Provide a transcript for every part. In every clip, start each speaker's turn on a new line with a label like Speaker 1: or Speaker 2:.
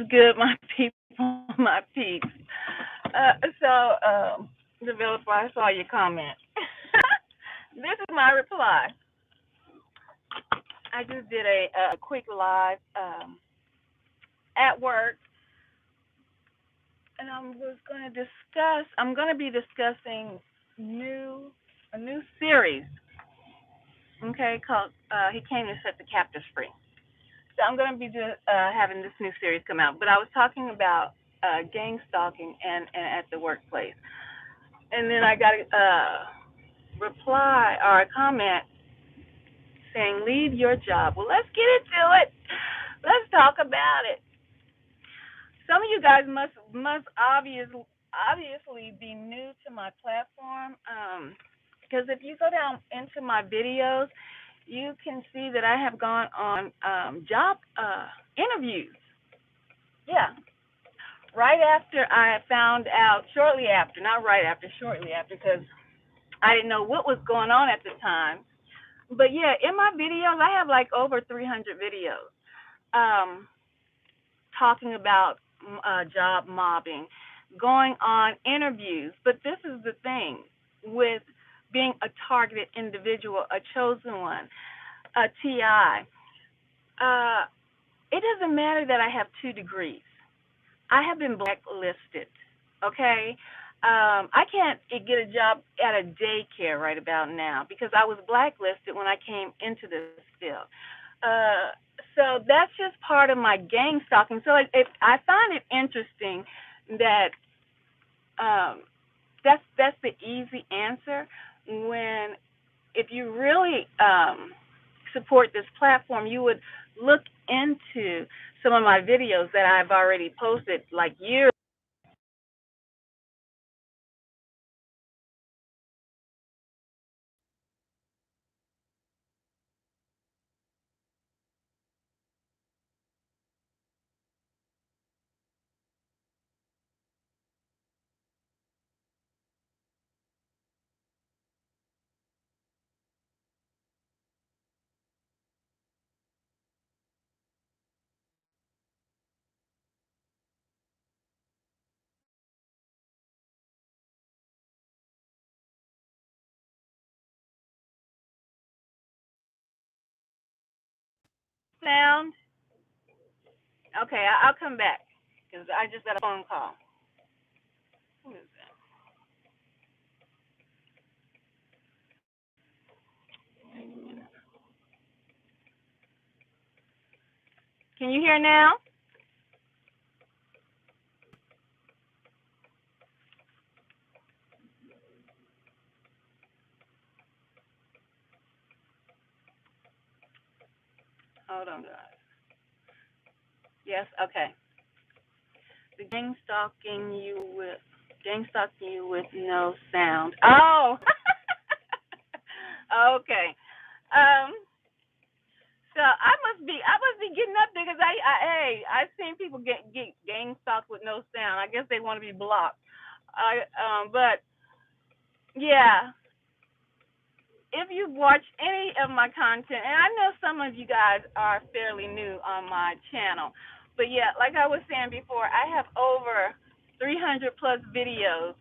Speaker 1: is good, my people, my peeps. Developer, I saw your comment. This is my reply. I just did a quick live at work, and I'm going to be discussing a new series, okay, called He Came to Set the Captives Free. So I'm going to be having this new series come out. But I was talking about gang stalking and at the workplace. And then I got a reply or a comment saying, leave your job. Well, let's get into it. Let's talk about it. Some of you guys must obviously be new to my platform, because if you go down into my videos, you can see that I have gone on job interviews. Yeah, right after I found out, shortly after, not right after, shortly after, because I didn't know what was going on at the time. But yeah, in my videos, I have like over 300 videos talking about job mobbing, going on interviews. But this is the thing with being a targeted individual, a chosen one, a TI. It doesn't matter that I have 2 degrees. I have been blacklisted. Okay, I can't get a job at a daycare right about now because I was blacklisted when I came into this field. Uh, so that's just part of my gang stalking. So I find it interesting that that's the easy answer when if you really support this platform, you would look into some of my videos that I've already posted like years. Sound? Okay, I'll come back because I just got a phone call. Who is that? Can you hear now? Hold on, guys. Yes, okay. The gang stalking you with no sound. Oh, okay. Um, I must be getting up there because I've seen people get gang stalked with no sound. I guess they want to be blocked. But yeah, if you've watched any of my content, and I know some of you guys are fairly new on my channel, but yeah, like I was saying before, I have over 300 plus videos,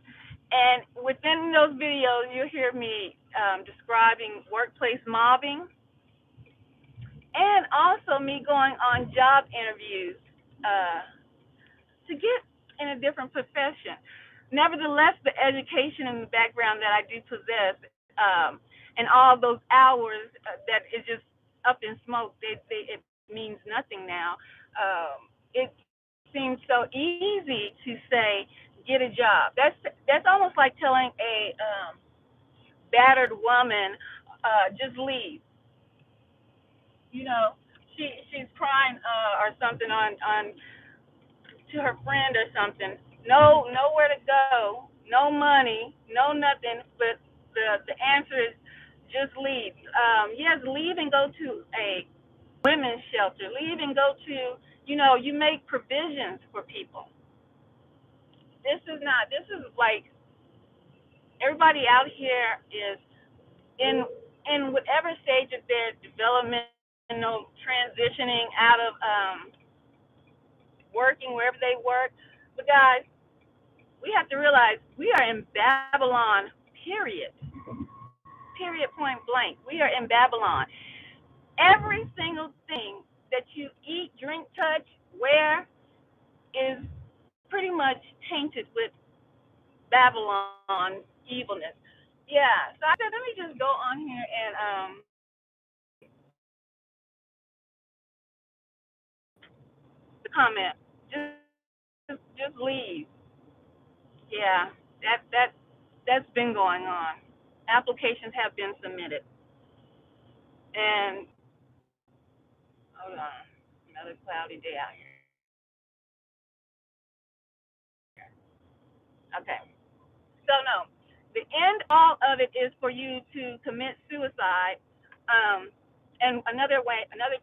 Speaker 1: and within those videos, you'll hear me describing workplace mobbing, and also me going on job interviews to get in a different profession. Nevertheless, the education and the background that I do possess, and all those hours that is just up in smoke, it means nothing now. It seems so easy to say, get a job. That's almost like telling a battered woman, just leave. You know, she's crying or something on to her friend or something. Nowhere to go, no money, no nothing. But the answer is just leave. Yes, leave and go to a women's shelter. Leave and go to, you make provisions for people. This is not. This is like everybody out here is in whatever stage of their development, transitioning out of working wherever they work. But guys, we have to realize we are in Babylon, period. Period, point blank. We are in Babylon. Every single thing that you eat, drink, touch, wear is pretty much tainted with Babylon evilness. Yeah. So I said, let me just go on here and the comment. Just leave. Yeah. That's been going on. Applications have been submitted. And hold on. Another cloudy day out here. Okay. So no. The end all of it is for you to commit suicide. And another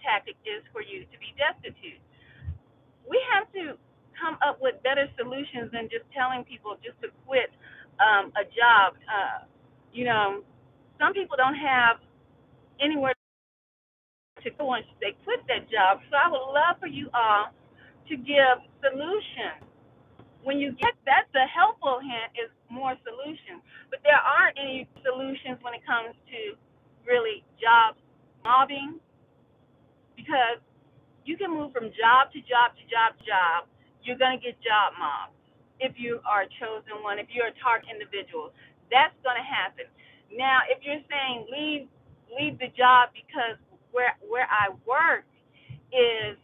Speaker 1: tactic is for you to be destitute. We have to come up with better solutions than just telling people just to quit a job. You know, some people don't have anywhere to go once they quit that job. So I would love for you all to give solutions. When you get that's a helpful hint is more solutions. But there aren't any solutions when it comes to really job mobbing because you can move from job to job to job to job. You're gonna get job mobbed if you are a chosen one, if you're a target individual. That's gonna happen. Now, if you're saying leave the job because where I work is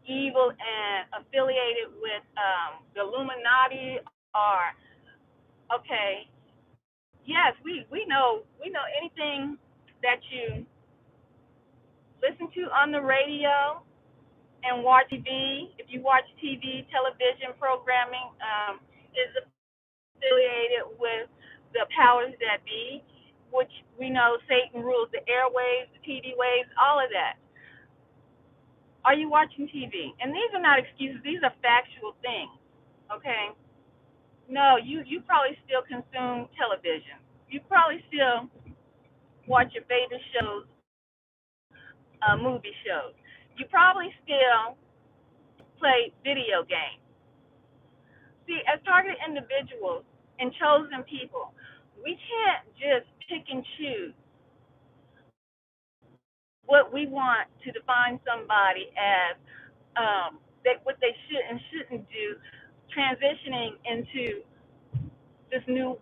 Speaker 1: evil and affiliated with the Illuminati or okay, yes, we know anything that you listen to on the radio and watch TV. If you watch TV, television programming is affiliated with the powers that be, which we know Satan rules the airwaves, the TV waves, all of that. Are you watching TV? And these are not excuses; these are factual things. Okay? No, you probably still consume television. You probably still watch your favorite shows, movie shows. You probably still play video games. See, as targeted individuals and chosen people, we can't just pick and choose what we want to define somebody as what they should and shouldn't do, transitioning into this new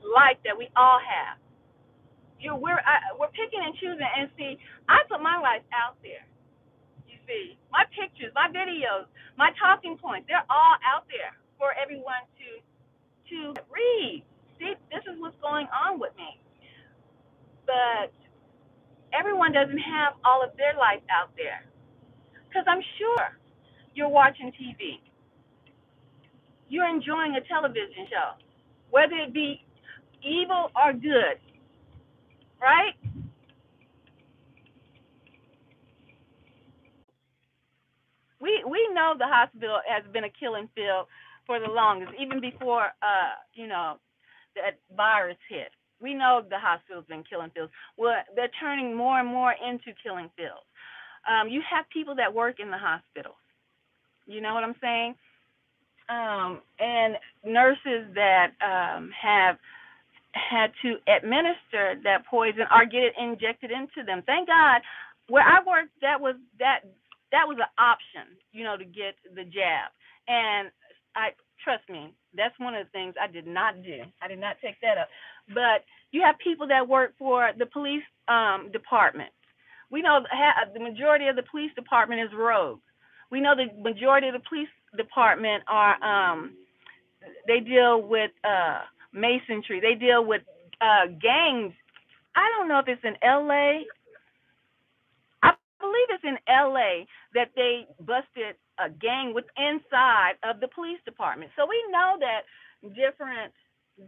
Speaker 1: life that we all have. We're picking and choosing, and see, I put my life out there. You see, my pictures, my videos, my talking points—they're all out there for everyone to read. See, this is what's going on with me. But everyone doesn't have all of their life out there. Because I'm sure you're watching TV, you're enjoying a television show, whether it be evil or good, right? We know the hospital has been a killing field for the longest, even before that virus hit. We know the hospital's been killing fields. Well, they're turning more and more into killing fields. You have people that work in the hospitals. You know what I'm saying? And nurses that have had to administer that poison or get it injected into them. Thank God, where I worked, that was an option, to get the jab. And I trust me, that's one of the things I did not do. I did not take that up. But you have people that work for the police department. We know the majority of the police department is rogue. We know the majority of the police department are they deal with masonry. They deal with gangs. I don't know if it's in L.A. I believe it's in L.A. that they busted a gang with inside of the police department. So we know that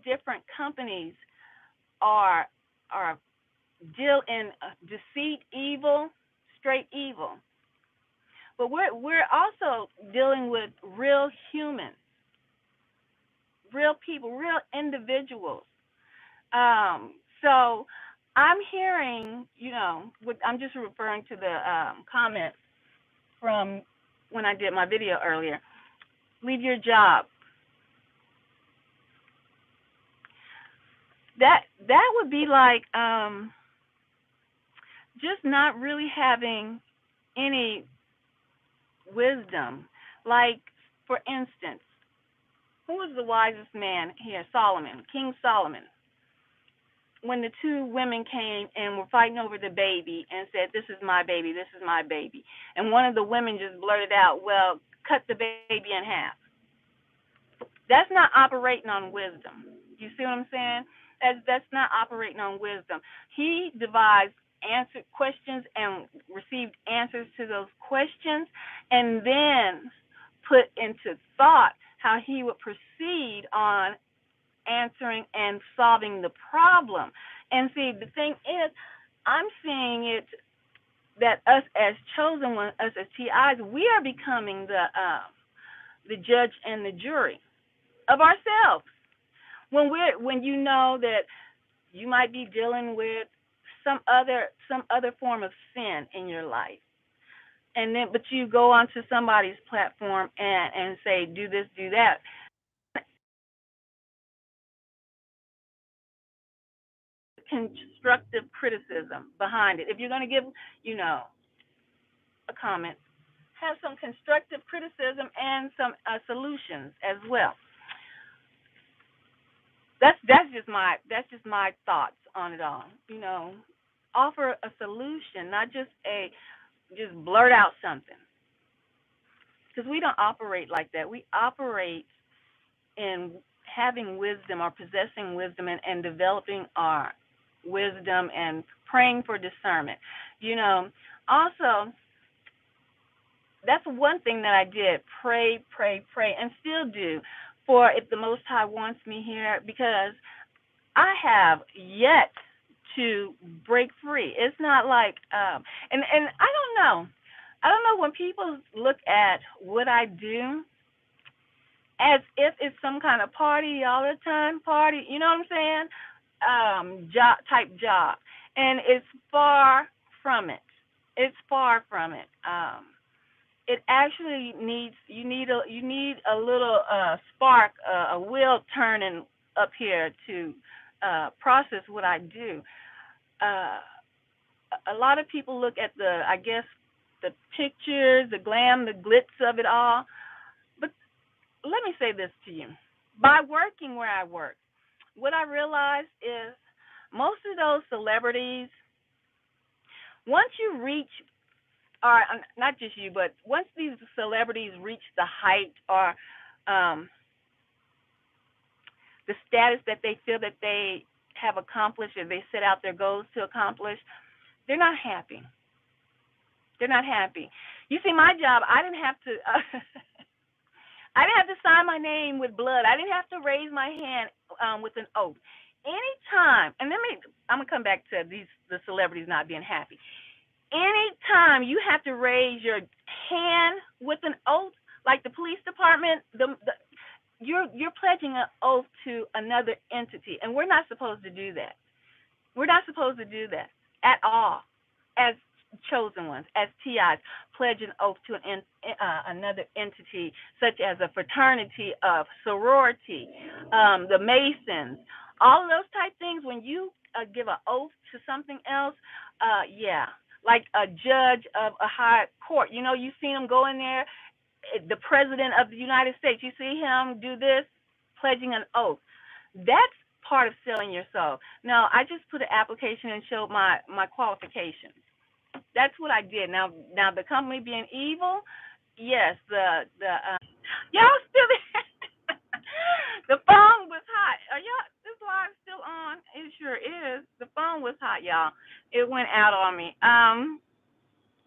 Speaker 1: different companies are deal in deceit, evil, straight evil. But we're also dealing with real humans, real people, real individuals. So I'm hearing, I'm just referring to the comments from when I did my video earlier. Leave your job. That would be like just not really having any wisdom. Like, for instance, who was the wisest man here? Solomon, King Solomon. When the two women came and were fighting over the baby and said, "This is my baby, this is my baby," and one of the women just blurted out, "Well, cut the baby in half." That's not operating on wisdom. You see what I'm saying? That's not operating on wisdom. He devised answered questions and received answers to those questions, and then put into thought how he would proceed on answering and solving the problem. And see, the thing is, I'm seeing it that us as chosen ones, us as TIs, we are becoming the judge and the jury of ourselves. When you know that you might be dealing with some other form of sin in your life, and then but you go onto somebody's platform and say, do this, do that. Constructive criticism behind it. If you're going to give, a comment, have some constructive criticism and some solutions as well. That's just my thoughts on it all. Offer a solution, not just blurt out something, because we don't operate like that. We operate in having wisdom or possessing wisdom, and developing our wisdom and praying for discernment. Also, that's one thing that I did: pray, pray, pray, and still do, for if the Most High wants me here, because I have yet to break free. It's not like, and I don't know when people look at what I do as if it's some kind of party all the time, party. You know what I'm saying? Job, and it's far from it. It's far from it. It actually needs you need a little spark, a wheel turning up here to process what I do. A lot of people look at the pictures, the glam, the glitz of it all. But let me say this to you: by working where I work, what I realized is most of those celebrities, once you reach, or not just you, but once these celebrities reach the height or the status that they feel that they have accomplished, or they set out their goals to accomplish, they're not happy. They're not happy. You see, my job, I didn't have to. I didn't have to sign my name with blood. I didn't have to raise my hand with an oath. Anytime, and I'm gonna come back to the celebrities not being happy. Anytime you have to raise your hand with an oath, like the police department, you're pledging an oath to another entity, and we're not supposed to do that. We're not supposed to do that at all, as chosen ones, as TIs, pledge an oath to another entity, such as a fraternity, of sorority, the Masons, all of those type things. When you give an oath to something else, yeah, like a judge of a high court. You've seen him go in there, the president of the United States. You see him do this, pledging an oath. That's part of selling your soul. Now, I just put an application and showed my qualifications. That's what I did. Now the company being evil, yes, y'all still there? The phone was hot. Are y'all? This line still on? It sure is. The phone was hot, y'all. It went out on me.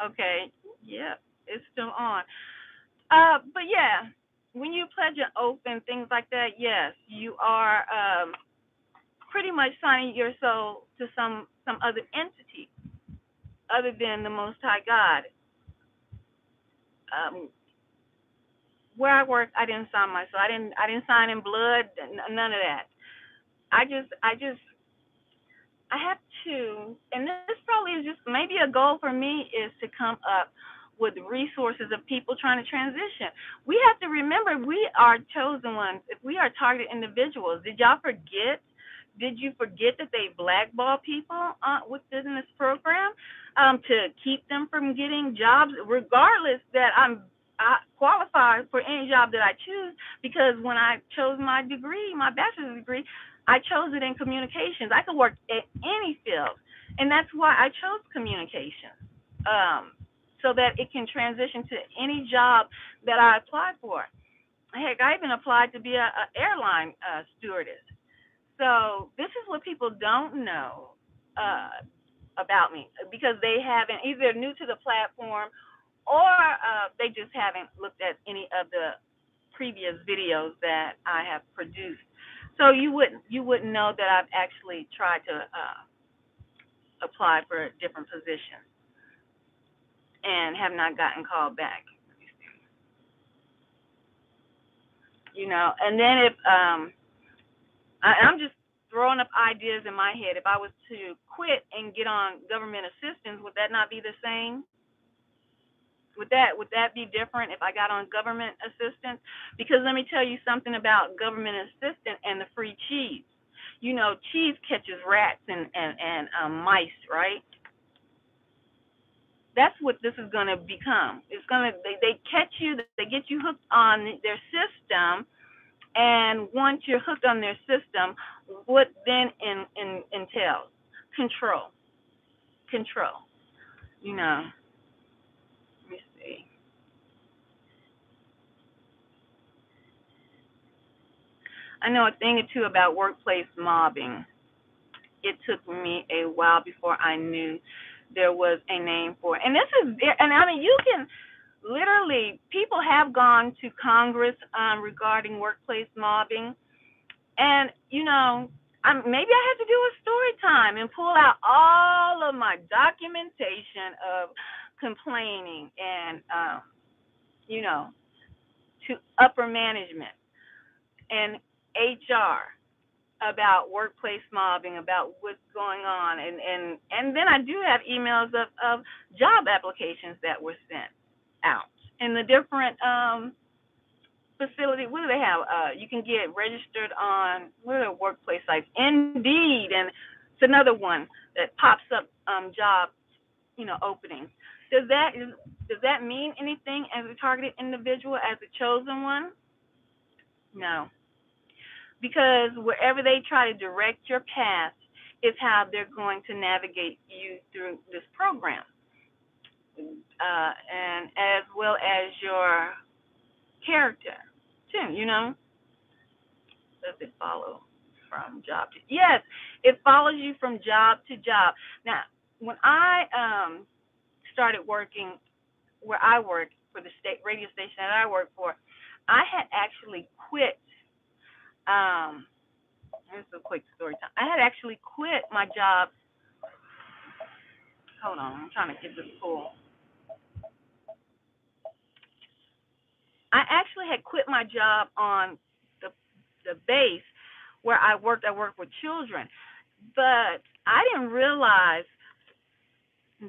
Speaker 1: Okay, yeah, it's still on. But yeah, when you pledge an oath and things like that, yes, you are pretty much signing your soul to some other entity other than the Most High God. Um, where I work, I didn't sign my soul. I didn't sign in blood. None of that. I have to, and this probably is just maybe a goal for me, is to come up with resources of people trying to transition. We have to remember we are chosen ones. If we are targeted individuals, did y'all forget? Did you forget that they blackball people within this program to keep them from getting jobs, regardless that I qualify for any job that I choose? Because when I chose my degree, my bachelor's degree, I chose it in communications. I could work at any field, and that's why I chose communications, so that it can transition to any job that I apply for. Heck, I even applied to be a airline stewardess. So this is what people don't know about me, because they haven't, either new to the platform, or they just haven't looked at any of the previous videos that I have produced. So you wouldn't know that I've actually tried to apply for different positions and have not gotten called back. And then if I'm just throwing up ideas in my head. If I was to quit and get on government assistance, would that not be the same? Would that be different if I got on government assistance? Because let me tell you something about government assistance and the free cheese. Cheese catches rats and mice, right? That's what this is going to become. They catch you, they get you hooked on their system, and once you're hooked on their system, what then entails? Control. Control. Let me see. I know a thing or two about workplace mobbing. It took me a while before I knew there was a name for it. And this is, and I mean, you can literally, people have gone to Congress regarding workplace mobbing. And, maybe I had to do a story time and pull out all of my documentation of complaining and, to upper management and HR about workplace mobbing, about what's going on. And then I do have emails of job applications that were sent out in the different facility. What do they have? You can get registered on, what are the workplace sites? Indeed, and it's another one that pops up job, openings. Does that mean anything as a targeted individual, as a chosen one? No, because wherever they try to direct your path is how they're going to navigate you through this program, and as well as your character too. Does it follow from job to? Yes, it follows you from job to job. Now, when I started working where I worked for the state radio station that I worked for, I had actually quit. Here's a quick story time. I had actually quit my job. Hold on, I'm trying to get this full. I actually had quit my job on the base where I worked. I worked with children, but I didn't realize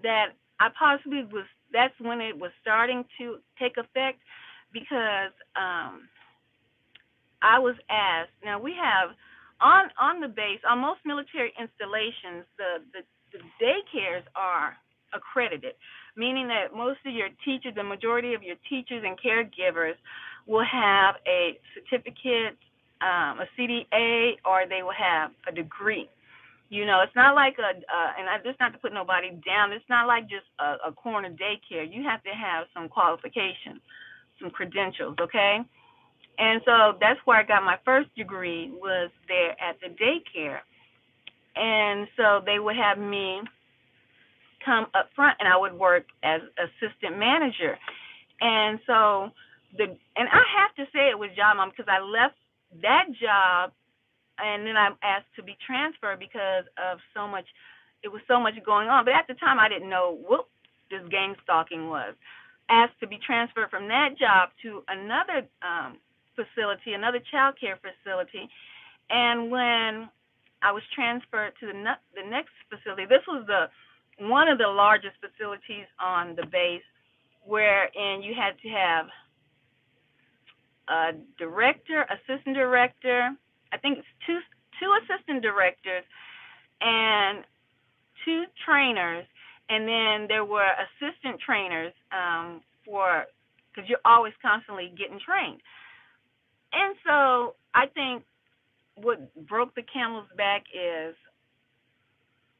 Speaker 1: that I possibly was. That's when it was starting to take effect, because I was asked. Now we have on the base, on most military installations, the daycares are accredited, meaning that most of your teachers, the majority of your teachers and caregivers, will have a certificate, a CDA, or they will have a degree. It's not like and just not to put nobody down, it's not like just a corner daycare. You have to have some qualifications, some credentials, okay? And so that's where I got my first degree, was there at the daycare. And so they would have me come up front, and I would work as assistant manager. And so and I have to say it was job mom, because I left that job, and then I'm asked to be transferred because of it was so much going on. But at the time, I didn't know what this gang stalking was. Asked to be transferred from that job to another facility, another child care facility. And when I was transferred to the next facility, this was one of the largest facilities on the base. wherein you had to have a director, assistant director. I think it's two assistant directors and two trainers, and then there were assistant trainers for because you're always constantly getting trained. And so I think what broke the camel's back is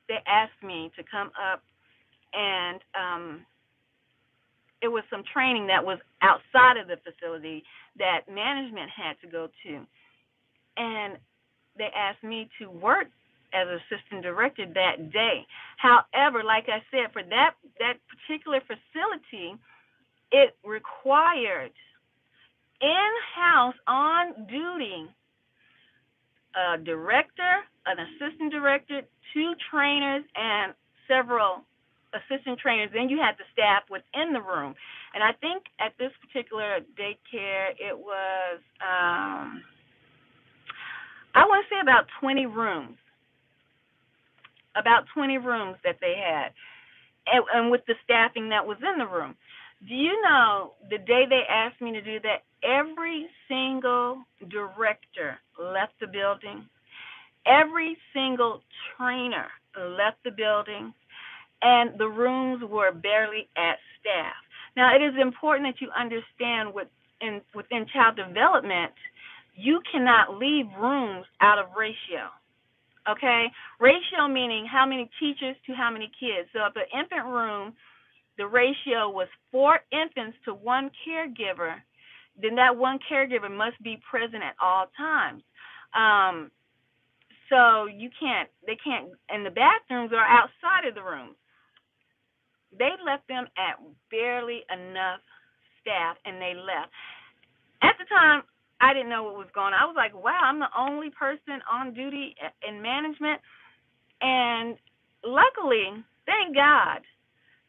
Speaker 1: they asked me to come up and it was some training that was outside of the facility that management had to go to. And they asked me to work as assistant director that day. However, like I said, for that particular facility, it required in-house on duty a director, an assistant director, two trainers, and several assistant trainers. Then you had the staff within the room. And I think at this particular daycare, it was, I want to say about 20 rooms, that they had, and with the staffing that was in the room. Do you know the day they asked me to do that, every single director left the building, every single trainer left the building, and the rooms were barely at staff. Now, it is important that you understand within child development, you cannot leave rooms out of ratio. Okay? Ratio meaning how many teachers to how many kids. So if an infant room, the ratio was 4 infants to 1 caregiver, then that 1 caregiver must be present at all times. So they can't, and the bathrooms are outside of the rooms. They left them at barely enough staff, and they left. At the time, I didn't know what was going on. I was like, wow, I'm the only person on duty in management. And luckily, thank God,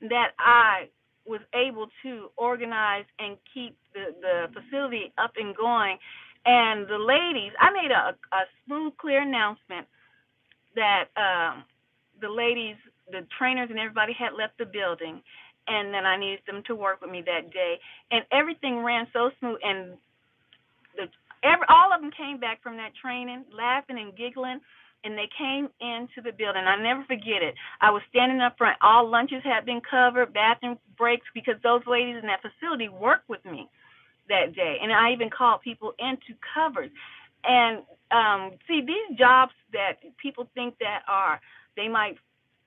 Speaker 1: that I was able to organize and keep the facility up and going. And the ladies, I made a smooth, clear announcement that the ladies, the trainers and everybody had left the building, and then I needed them to work with me that day. And everything ran so smooth, and all of them came back from that training laughing and giggling, and they came into the building. I'll never forget it. I was standing up front. All lunches had been covered, bathroom breaks, because those ladies in that facility worked with me that day. And I even called people into covers. And see, these jobs that people think they might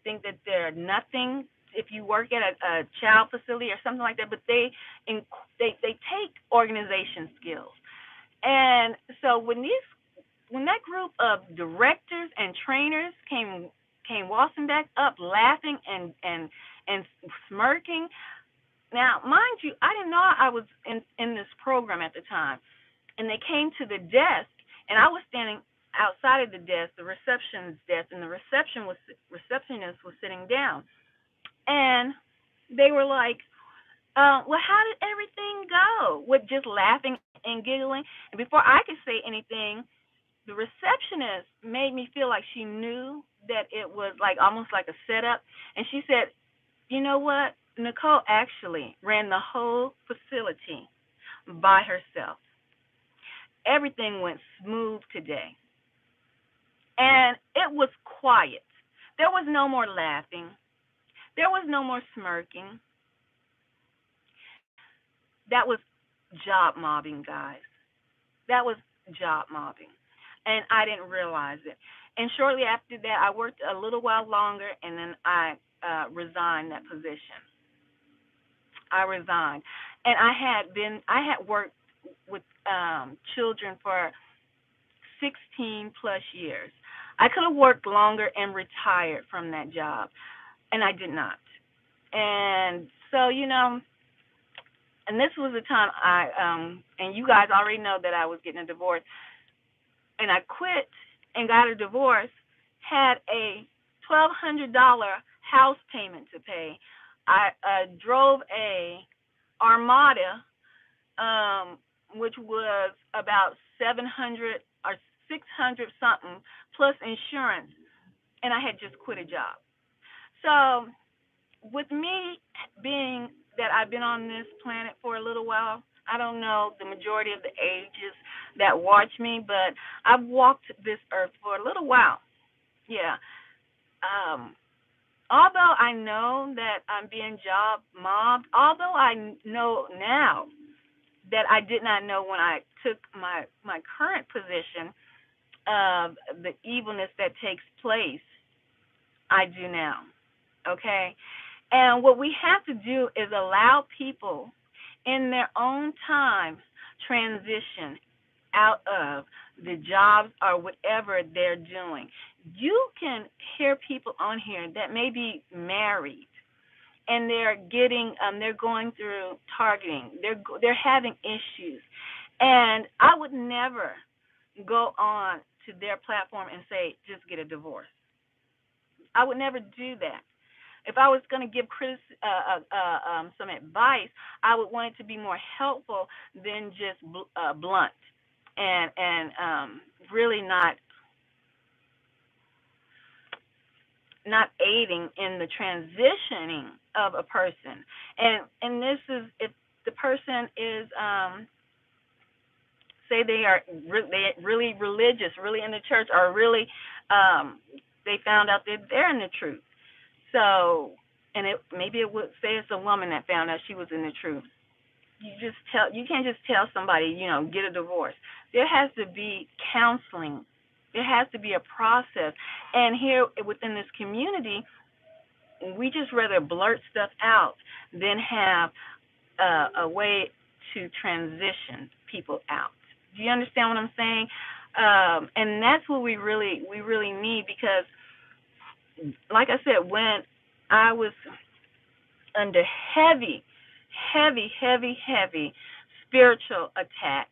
Speaker 1: think that they're nothing if you work at a child facility or something like that, but they take organization skills. And so when that group of directors and trainers came waltzing back up, laughing and smirking. Now, mind you, I didn't know I was in this program at the time. And they came to the desk, and I was standing outside of the desk, the receptionist desk, and the receptionist was sitting down. And they were like, well, how did everything go? With just laughing and giggling. And before I could say anything, the receptionist made me feel like she knew that it was like almost like a setup. And she said, you know what? Nicole actually ran the whole facility by herself. Everything went smooth today. And it was quiet. There was no more laughing. There was no more smirking. That was job mobbing, guys. That was job mobbing. And I didn't realize it. And shortly after that, I worked a little while longer, and then I resigned that position. I resigned. And I had worked with children for 16 plus years. I could have worked longer and retired from that job, and I did not. And so, and this was the time and you guys already know that I was getting a divorce, and I quit and got a divorce, had a $1,200 house payment to pay. I drove a Armada, which was about 700 or 600 something plus insurance, and I had just quit a job. So with me being that I've been on this planet for a little while. I don't know the majority of the ages that watch me, but I've walked this earth for a little while. Yeah. Um, Although I know that I'm being job mobbed, although I know now that I did not know when I took my current position of the evilness that takes place, I do now. Okay? And what we have to do is allow people in their own time transition out of the jobs or whatever they're doing. You can hear people on here that may be married and they're going through targeting. They're having issues. And I would never go on to their platform and say just get a divorce. I would never do that. If I was going to give some advice, I would want it to be more helpful than just blunt and really not aiding in the transitioning of a person. And this is if the person is say they really religious, really in the church, or really they found out that they're in the truth. So, and maybe it would say it's a woman that found out she was in the truth. You can't just tell somebody, get a divorce. There has to be counseling. There has to be a process. And here within this community, we just rather blurt stuff out than have a way to transition people out. Do you understand what I'm saying? And that's what we really need, because like I said, when I was under heavy spiritual attack,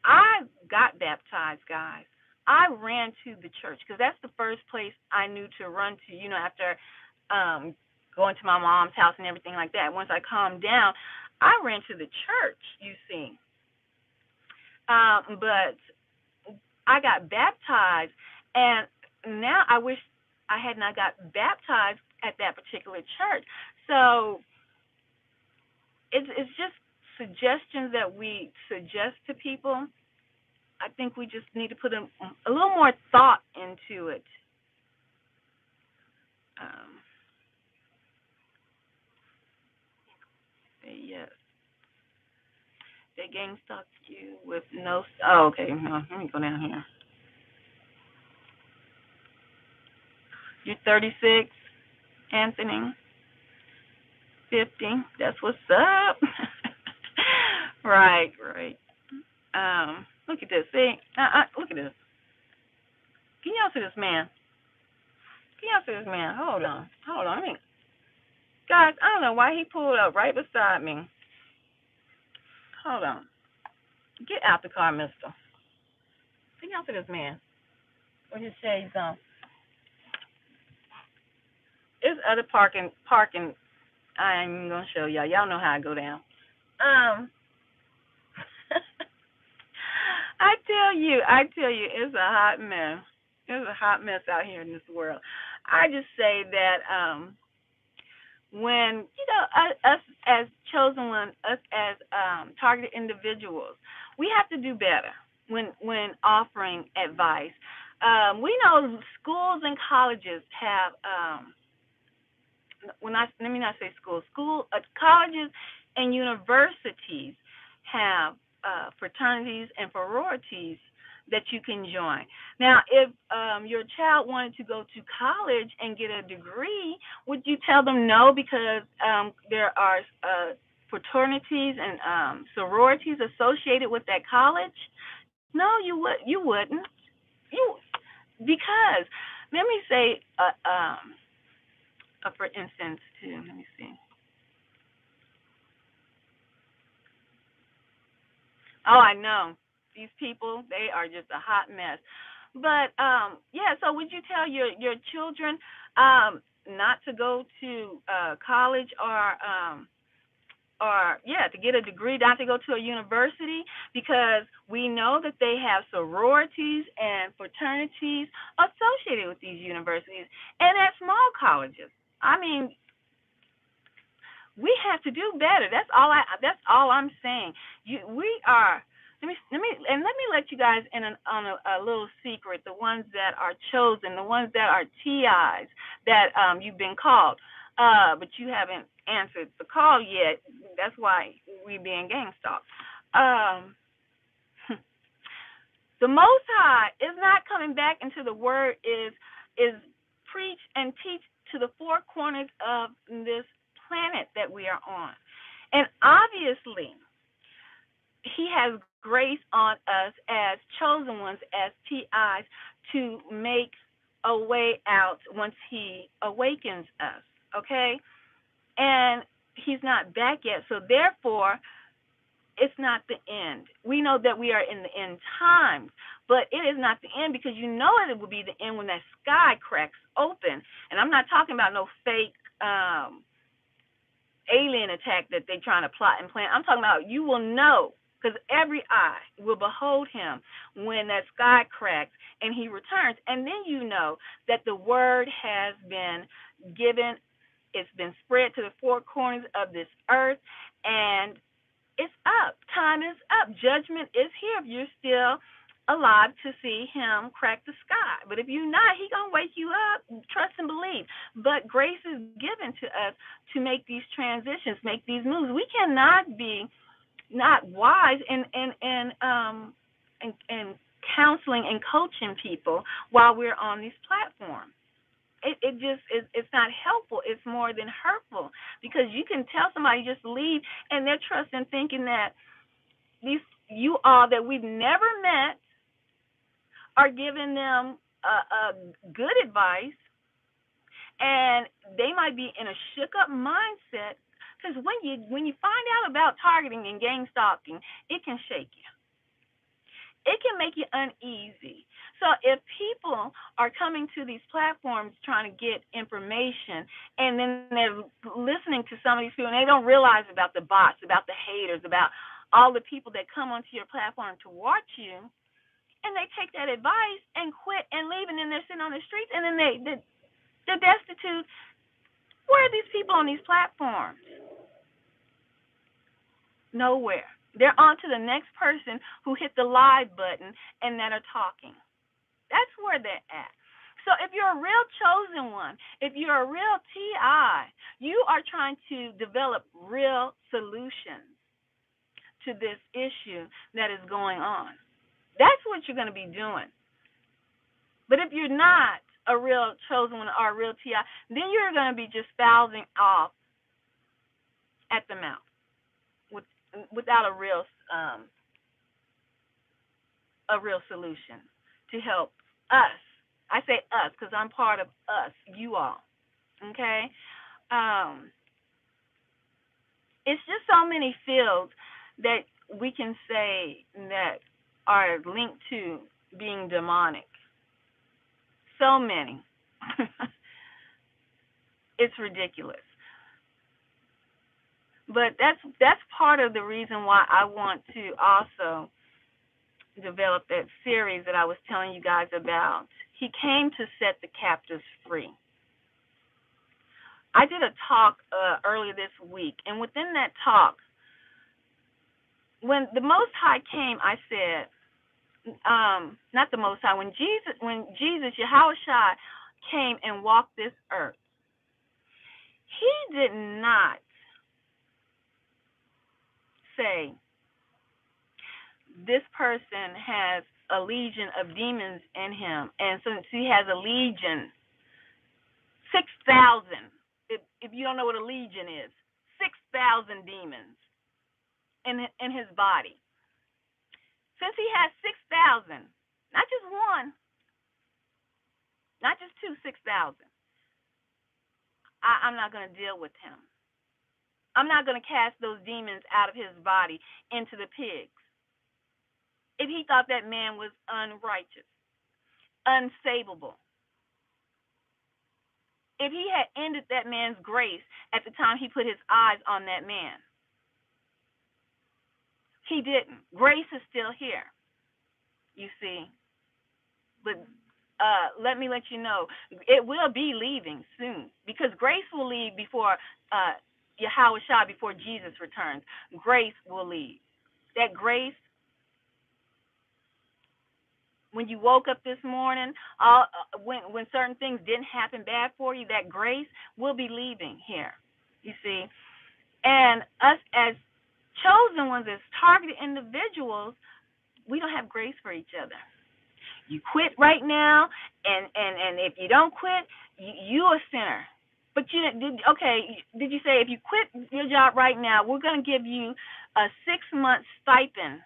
Speaker 1: I got baptized, guys. I ran to the church because that's the first place I knew to run to, after going to my mom's house and everything like that. Once I calmed down, I ran to the church, you see. But I got baptized, and now I wish I had not got baptized at that particular church. So it's just suggestions that we suggest to people. I think we just need to put a little more thought into it. Yes. They gang stalk you with no. Oh, okay. No, let me go down here. You're 36, Anthony. 50. That's what's up. Right. Look at this. See? Look at this. Can y'all see this man? Hold on. Guys, I don't know why he pulled up right beside me. Hold on. Get out the car, mister. Can y'all see this man? With his shades on. There's other parking. I ain't even gonna show y'all. Y'all know how I go down. I tell you, it's a hot mess. It's a hot mess out here in this world. I just say that when us as chosen ones, us as targeted individuals, we have to do better when offering advice. We know schools and colleges have let me not say schools, colleges and universities have fraternities and sororities that you can join. Now, if your child wanted to go to college and get a degree, would you tell them no because there are fraternities and sororities associated with that college? No, you wouldn't. Because let me say, for instance, too. Let me see. Oh, I know. These people, they are just a hot mess. But yeah, so would you tell your children not to go to college or yeah, to get a degree, not to go to a university, because we know that they have sororities and fraternities associated with these universities and at small colleges. I mean, We have to do better. That's all I'm saying. We are. Let me let you guys in on a little secret. The ones that are chosen, the ones that are TIs that you've been called, but you haven't answered the call yet. That's why we being gang stalked. Um, the Most High is not coming back into the Word. Is preach and teach to the four corners of this planet that we are on, and obviously he has grace on us as chosen ones, as TIs, to make a way out once he awakens us, okay? And he's not back yet, so therefore, it's not the end. We know that we are in the end times, but it is not the end because you know it will be the end when that sky cracks open. And I'm not talking about no fake alien attack that they're trying to plot and plan. I'm talking about you will know because every eye will behold him when that sky cracks and he returns. And then you know that the word has been given, it's been spread to the four corners of this earth, and it's up. Time is up. Judgment is here if you're still alive to see him crack the sky. But if you're not, he gonna wake you up. Trust and believe. But grace is given to us to make these transitions, make these moves. We cannot be not wise in counseling and coaching people while we're on these platforms. It just it's not helpful. It's more than hurtful because you can tell somebody just leave and they're trusting, thinking that these you all that we've never met are giving them a good advice, and they might be in a shook up mindset because when you find out about targeting and gang stalking, it can shake you. It can make you uneasy. So if people are coming to these platforms trying to get information and then they're listening to some of these people and they don't realize about the bots, about the haters, about all the people that come onto your platform to watch you, and they take that advice and quit and leave, and then they're sitting on the streets, and then they're destitute. Where are these people on these platforms? Nowhere. They're on to the next person who hit the live button and that are talking. That's where they're at. So if you're a real chosen one, if you're a real TI, you are trying to develop real solutions to this issue that is going on. That's what you're going to be doing. But if you're not a real chosen one or a real TI, then you're going to be just spouting off at the mouth without a real solution to help us. I say us because I'm part of us, you all. Okay? It's just so many fields that we can say that are linked to being demonic. So many. It's ridiculous. But that's part of the reason why I want to also develop that series that I was telling you guys about. He came to set the captives free. I did a talk earlier this week, and within that talk, when the Most High came, I said, not the Most High, when Jesus, Yahushua, came and walked this earth, he did not say, this person has a legion of demons in him, and since he has a legion, 6,000, if you don't know what a legion is, 6,000 demons in his body. Since he has 6,000, not just one, not just two, 6,000, I'm not going to deal with him. I'm not going to cast those demons out of his body into the pigs. If he thought that man was unrighteous, unsavable, if he had ended that man's grace at the time he put his eyes on that man, he didn't. Grace is still here, you see. But let me let you know, it will be leaving soon because grace will leave before Yahweh Shai before Jesus returns. Grace will lead. That grace, when you woke up this morning, when certain things didn't happen bad for you, that grace will be leaving here. You see, and us as chosen ones, as targeted individuals, we don't have grace for each other. You quit right now, and if you don't quit, you a sinner. But did you say if you quit your job right now, we're going to give you a 6-month stipend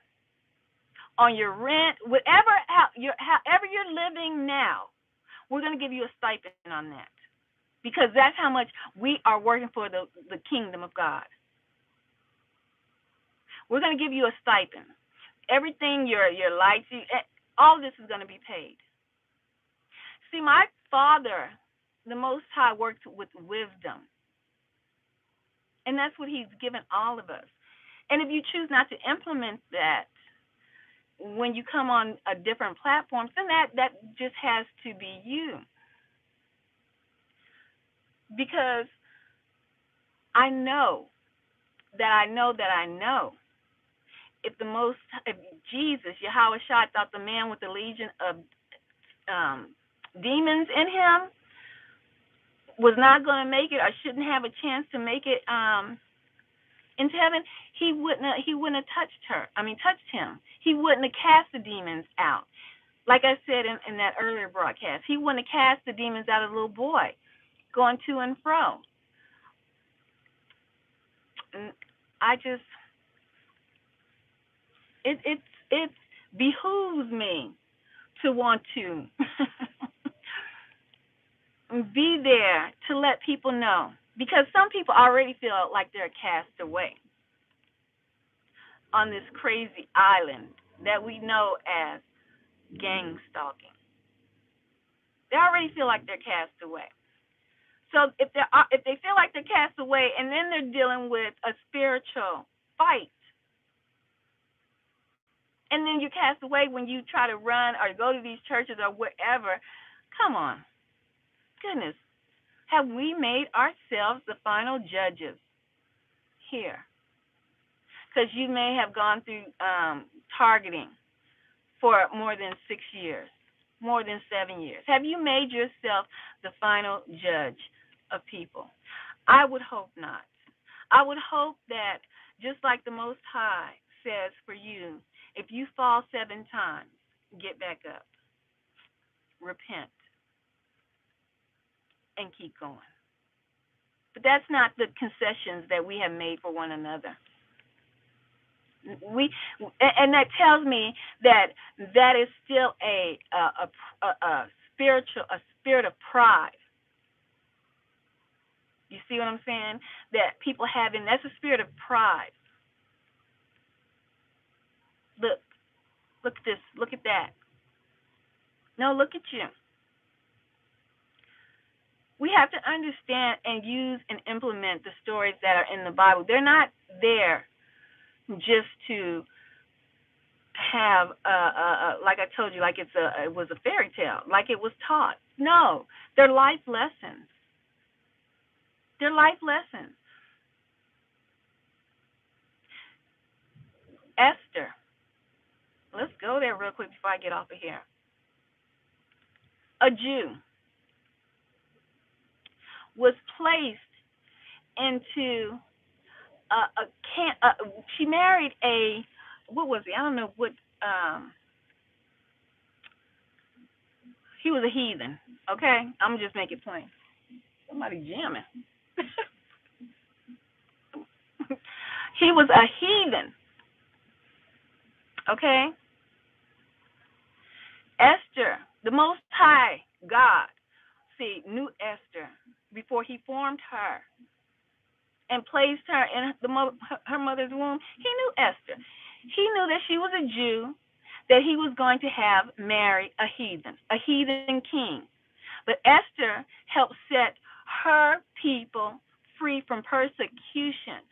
Speaker 1: on your rent, however you're living now, we're going to give you a stipend on that, because that's how much we are working for the kingdom of God. We're going to give you a stipend. Everything, your lights, all of this is going to be paid. See, my Father, the Most High, worked with wisdom, and that's what He's given all of us. And if you choose not to implement that when you come on a different platform, then that just has to be you. Because I know if Jesus, Yahweh Shai, thought the man with the legion of demons in him was not going to make it, or shouldn't have a chance to make it into heaven, he wouldn't have touched him. He wouldn't have cast the demons out. Like I said in that earlier broadcast, he wouldn't have cast the demons out of the little boy going to and fro. And it behooves me to want to be there to let people know, because some people already feel like they're cast away on this crazy island that we know as gang stalking. They already feel like they're cast away. So if they feel like they're cast away, and then they're dealing with a spiritual fight, and then you're cast away when you try to run or go to these churches or wherever, come on. Goodness, have we made ourselves the final judges here? Because you may have gone through targeting for more than 6 years, more than 7 years. Have you made yourself the final judge of people? I would hope not. I would hope that, just like the Most High says for you, if you fall 7 times, get back up, repent, and keep going. But that's not the concessions that we have made for one another. And that tells me that is still a spirit of pride. You see what I'm saying? That people having, that's a spirit of pride. Look at this. Look at that. No, look at you. We have to understand and use and implement the stories that are in the Bible. They're not there just to have, like I told you, like it was a fairy tale, like it was taught. No, they're life lessons. They're life lessons. Esther. Let's go there real quick before I get off of here. A Jew was placed into a camp. She married what was he? I don't know what. He was a heathen. Okay, I'm gonna just make it plain. Somebody jamming. He was a heathen. Okay. Esther, the Most High God, knew Esther before He formed her and placed her in her mother's womb. He knew Esther. He knew that she was a Jew, that He was going to have marry a heathen king. But Esther helped set her people free from persecution.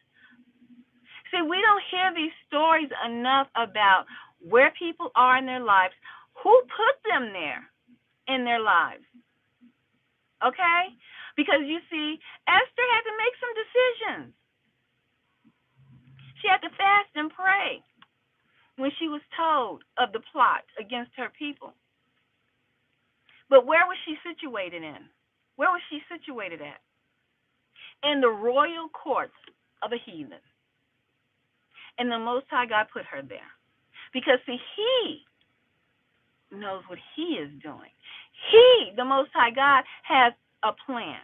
Speaker 1: See, we don't hear these stories enough about where people are in their lives, who put them there in their lives. Okay? Because you see, Esther had to make some decisions. She had to fast and pray when she was told of the plot against her people. But where was she situated in? Where was she situated at? In the royal courts of a heathen. And the Most High God put her there. Because, see, He knows what He is doing. He, the Most High God, has a plan.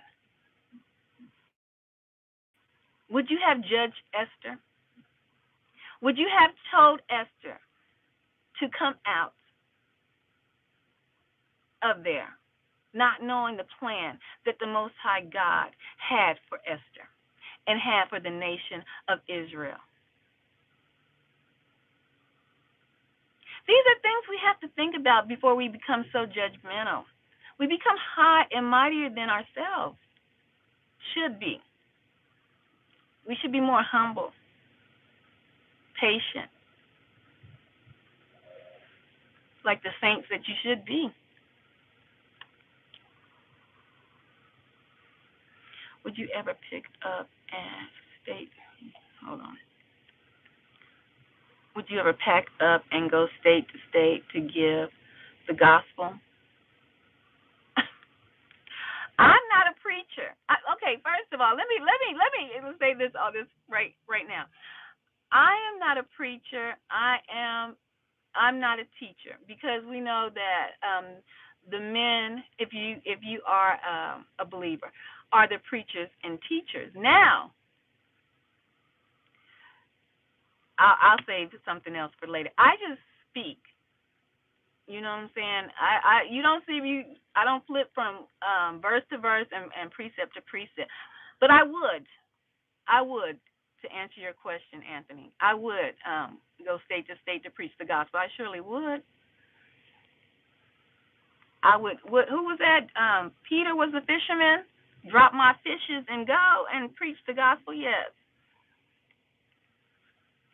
Speaker 1: Would you have judged Esther? Would you have told Esther to come out of there, not knowing the plan that the Most High God had for Esther and had for the nation of Israel? These are things we have to think about before we become so judgmental. We become high and mightier than ourselves. Should be. We should be more humble, patient, like the saints that you should be. Would you ever pick up and state, hold on. Would you ever pack up and go state to state to give the gospel? I'm not a preacher. Okay, first of all, let me say this right now. I am not a preacher. I'm not a teacher, because we know that the men, if you are a believer, are the preachers and teachers. Now, I'll save something else for later. I just speak. You know what I'm saying? You don't see me. I don't flip from verse to verse and precept to precept, but I would to answer your question, Anthony. I would go state to state to preach the gospel. I surely would. I would. Who was that? Peter was the fisherman. Drop my fishes and go and preach the gospel. Yes.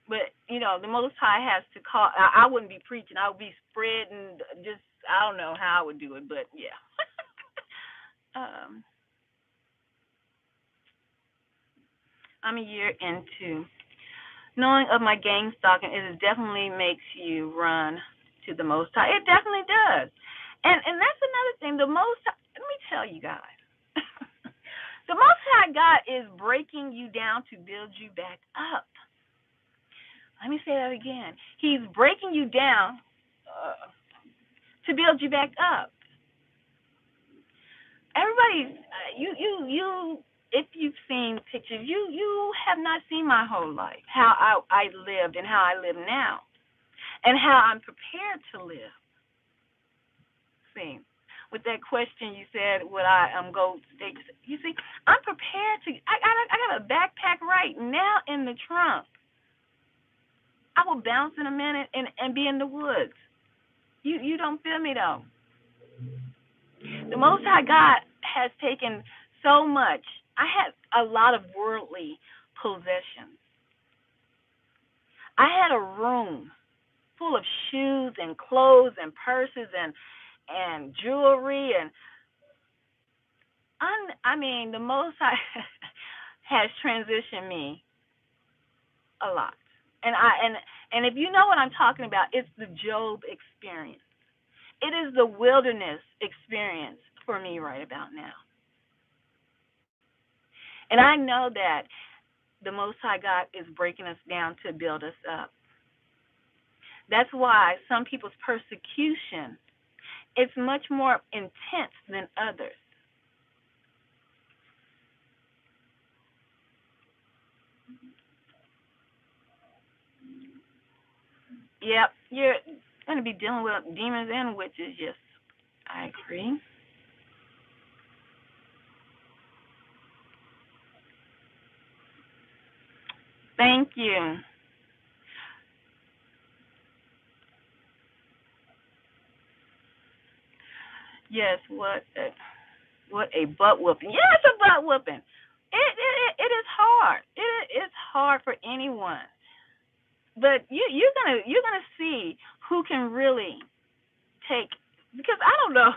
Speaker 1: But, the Most High has to call. I wouldn't be preaching. I would be spreading just, I don't know how I would do it, but yeah. I'm a year into knowing of my gang stalking. It definitely makes you run to the Most High. It definitely does. And that's another thing. The Most High, let me tell you guys. The Most High God is breaking you down to build you back up. Let me say that again. He's breaking you down to build you back up. Everybody, you. If you've seen pictures, you have not seen my whole life, how I lived and how I live now, and how I'm prepared to live. See, with that question you said, would I go state? You see, I'm prepared to. I got a backpack right now in the trunk. I will bounce in a minute and be in the woods. You don't feel me though. The Most High God has taken so much. I had a lot of worldly possessions. I had a room full of shoes and clothes and purses and jewelry and the Most High has transitioned me a lot. And if you know what I'm talking about, it's the Job experience. It is the wilderness experience for me right about now. And I know that the Most High God is breaking us down to build us up. That's why some people's persecution is much more intense than others. Yep, you're going to be dealing with demons and witches. Yes, I agree. Thank you. Yes, what a butt whooping. Yes, a butt whooping. It is hard. It is hard for anyone. But you're gonna see who can really take, because I don't know.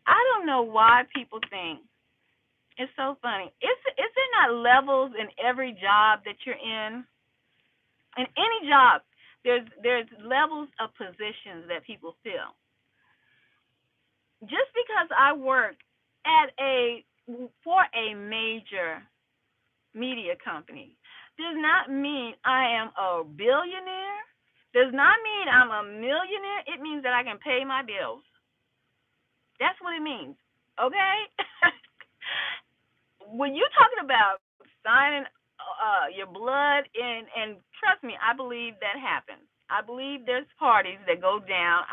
Speaker 1: I don't know why people think it's so funny. Is there not levels in every job that you're in? In any job, there's levels of positions that people fill. Just because I work at a for a major media company does not mean I am a billionaire. Does not mean I'm a millionaire. It means that I can pay my bills. That's what it means. Okay? When you're talking about signing your blood in, and trust me, I believe that happens. I believe there's parties that go down.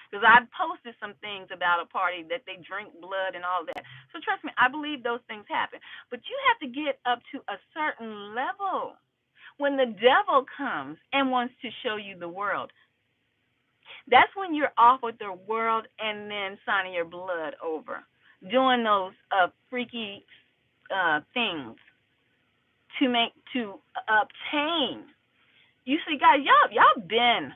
Speaker 1: Because I posted some things about a party that they drink blood and all that. So trust me, I believe those things happen. But you have to get up to a certain level. When the devil comes and wants to show you the world, that's when you're off with the world and then signing your blood over, doing those freaky things to obtain. You see, guys, y'all been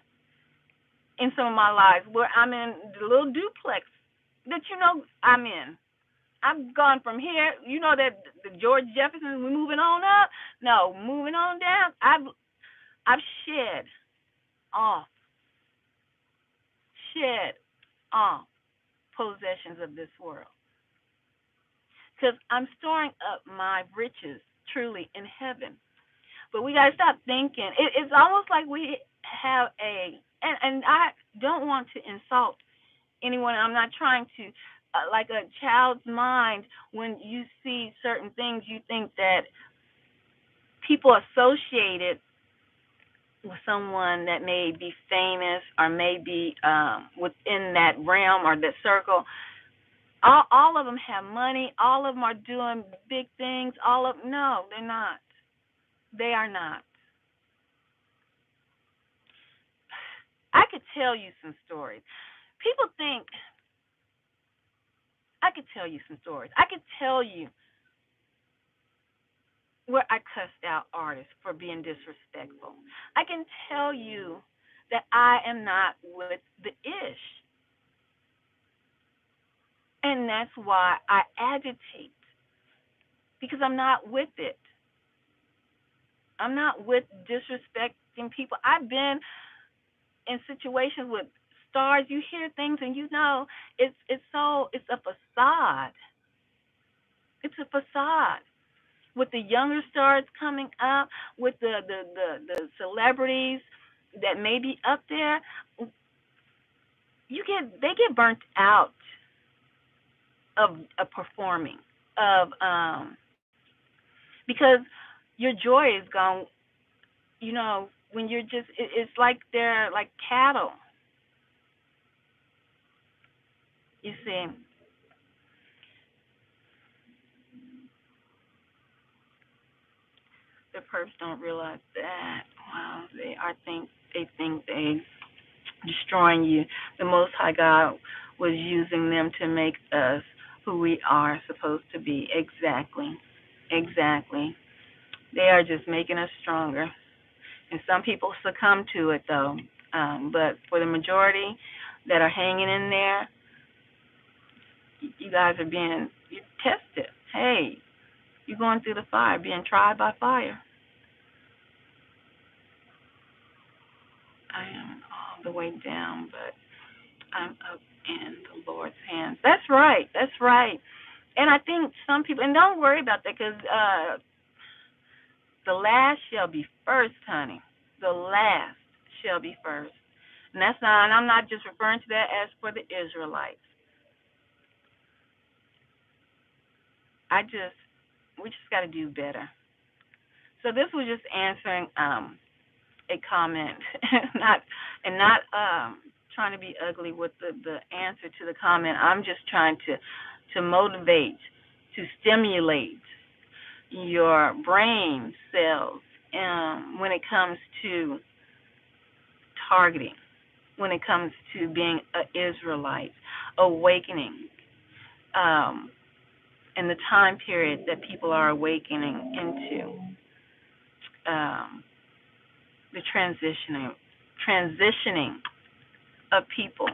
Speaker 1: in some of my lives where I'm in the little duplex that I'm in. I've gone from here. You know that the George Jefferson, we're moving on up. No, moving on down. I've off, shed off possessions of this world, because I'm storing up my riches truly in heaven. But we gotta stop thinking. It's almost like we have and I don't want to insult anyone. I'm not trying to, like a child's mind. When you see certain things, you think that people associated with someone that may be famous or may be within that realm or that circle. All of them have money. All of them are doing big things. No, they're not. They are not. I could tell you some stories. People think I could tell you some stories. I could tell you where I cussed out artists for being disrespectful. I can tell you that I am not with the ish. And that's why I agitate, because I'm not with it. I'm not with disrespecting people. I've been in situations with stars. You hear things and it's a facade. It's a facade. With the younger stars coming up, with the celebrities that may be up there, they get burnt out of performing, of because your joy is gone. When you're it's like they're like cattle. You see, the perps don't realize that. Wow, they think they destroying you. The Most High God was using them to make us who we are supposed to be. Exactly, exactly. They are just making us stronger, and some people succumb to it though. But for the majority that are hanging in there, you guys are being tested. Hey, you're going through the fire, being tried by fire. I am all the way down, but I'm up in the Lord's hands. That's right. That's right. And I think some people, and don't worry about that, because the last shall be first, honey. The last shall be first. And and I'm not just referring to that as for the Israelites. We just got to do better. So this was just answering a comment, not trying to be ugly with the answer to the comment. I'm just trying to motivate, to stimulate your brain cells when it comes to targeting, when it comes to being an Israelite, awakening, and the time period that people are awakening into, the transitioning of people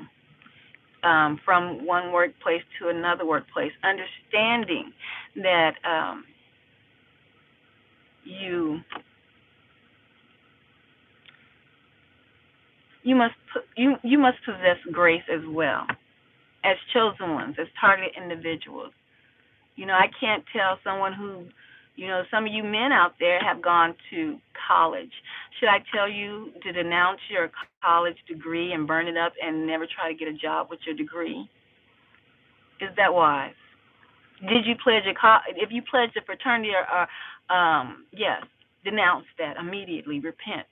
Speaker 1: from one workplace to another workplace, understanding that you You must possess grace as well, as chosen ones, as targeted individuals. I can't tell someone who, some of you men out there have gone to college. Should I tell you to denounce your college degree and burn it up and never try to get a job with your degree? Is that wise? Did you pledge if you pledged a fraternity yes, denounce that immediately. Repent.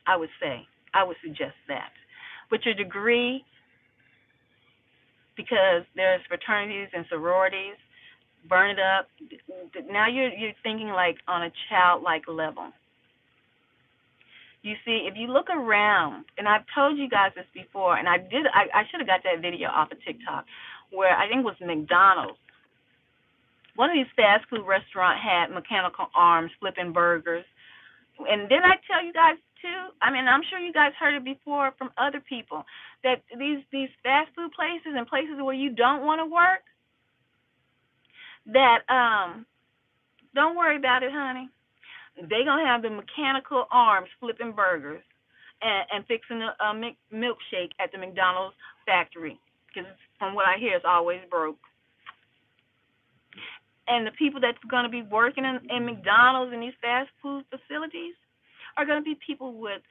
Speaker 1: I would say. I would suggest that. With your degree, because there's fraternities and sororities, burn it up. Now you're thinking like on a childlike level. You see, if you look around, and I've told you guys this before, and I should have got that video off of TikTok, where I think it was McDonald's. One of these fast food restaurants had mechanical arms flipping burgers. And didn't I tell you guys too? I mean, I'm sure you guys heard it before from other people that these fast food places and places where you don't want to work, that don't worry about it, honey. They gonna have the mechanical arms flipping burgers and fixing a milkshake at the McDonald's factory, because from what I hear, it's always broke. And the people that's going to be working in McDonald's and these fast food facilities are going to be people with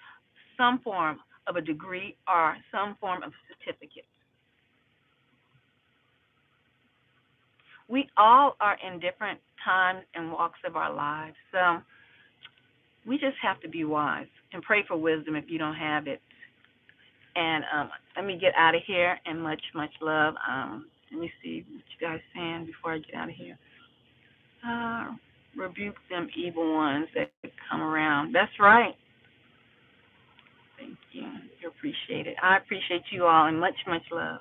Speaker 1: some form of a degree or some form of certificate. We all are in different times and walks of our lives, so we just have to be wise and pray for wisdom if you don't have it. And let me get out of here, and much, much love. Let me see what you guys saying before I get out of here. Rebuke them evil ones that come around. That's right. Thank you. You appreciate it. I appreciate you all, and much, much love.